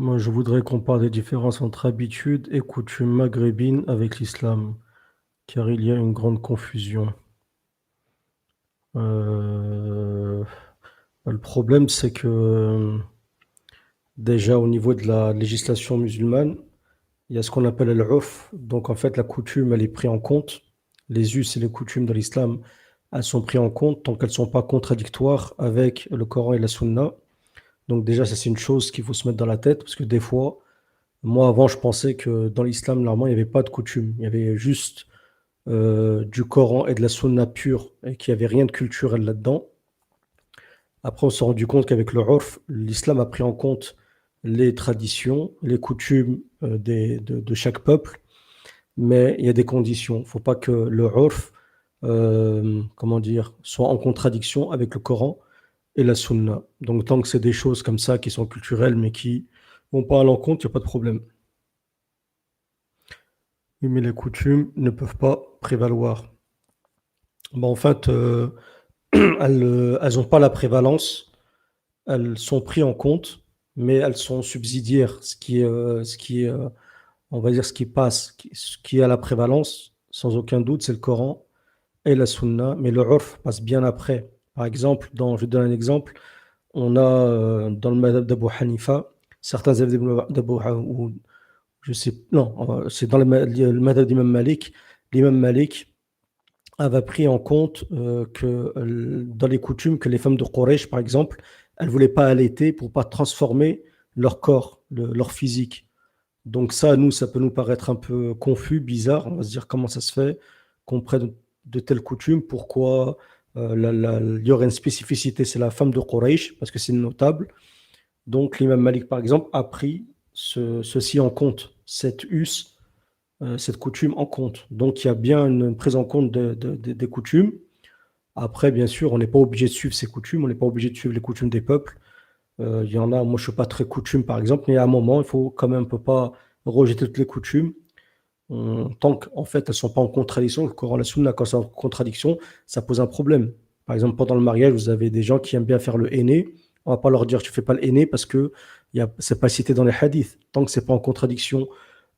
Moi, je voudrais qu'on parle des différences entre habitudes et coutumes maghrébines avec l'islam, car il y a une grande confusion. Euh, le problème, c'est que déjà au niveau de la législation musulmane, il y a ce qu'on appelle l'urf. Donc en fait, la coutume, elle est prise en compte. Les us et les coutumes de l'islam, elles sont prises en compte tant qu'elles ne sont pas contradictoires avec le Coran et la Sunna. Donc déjà, ça c'est une chose qu'il faut se mettre dans la tête, parce que des fois, moi, avant, je pensais que dans l'islam, normalement, il n'y avait pas de coutume. Il y avait juste du Coran et de la Sunna pure et qu'il n'y avait rien de culturel là-dedans. Après, on s'est rendu compte qu'avec le Urf, l'islam a pris en compte les traditions, les coutumes de chaque peuple, mais il y a des conditions. Il ne faut pas que le Urf, comment dire, soit en contradiction avec le Coran et la Sunna. Donc, tant que c'est des choses comme ça qui sont culturelles, mais qui vont pas à l'encontre, il n'y a pas de problème. Oui, mais les coutumes ne peuvent pas prévaloir. Bon, en fait, elles n'ont pas la prévalence, elles sont prises en compte, mais elles sont subsidiaires. On va dire, ce qui passe, ce qui a la prévalence, sans aucun doute, c'est le Coran et la Sunna, mais le urf passe bien après. Par exemple, je vais te donner un exemple, on a dans le madhab d'Abu Hanifa, certains élèves d'Abu ou je sais, non, c'est dans le madhab d'Imam Malik, l'imam Malik avait pris en compte que dans les coutumes, que les femmes de Quraysh, par exemple, elles ne voulaient pas allaiter pour pas transformer leur corps, leur physique. Donc ça, nous, ça peut nous paraître un peu confus, bizarre. On va se dire comment ça se fait qu'on prenne de telles coutumes, pourquoi il y aurait une spécificité, c'est la femme de Quraysh, parce que c'est notable. Donc l'imam Malik, par exemple, a pris ceci en compte, cette coutume en compte. Donc il y a bien une prise en compte des coutumes. Après, bien sûr, on n'est pas obligé de suivre ces coutumes, on n'est pas obligé de suivre les coutumes des peuples. Il y en a, moi je ne suis pas très coutume par exemple, mais à un moment, il faut quand même, on ne peut pas rejeter toutes les coutumes. Tant qu'en fait, elles ne sont pas en contradiction, le Coran, la Sunna, quand c'est en contradiction, ça pose un problème. Par exemple, pendant le mariage, vous avez des gens qui aiment bien faire le henné. On ne va pas leur dire tu ne fais pas le henné parce que ce n'est pas cité dans les hadiths. Tant que ce n'est pas en contradiction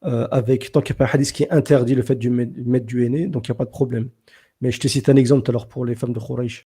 tant qu'il n'y a pas un hadith qui interdit le fait de mettre du henné, donc il n'y a pas de problème. Mais je te cite un exemple alors pour les femmes de Quraysh.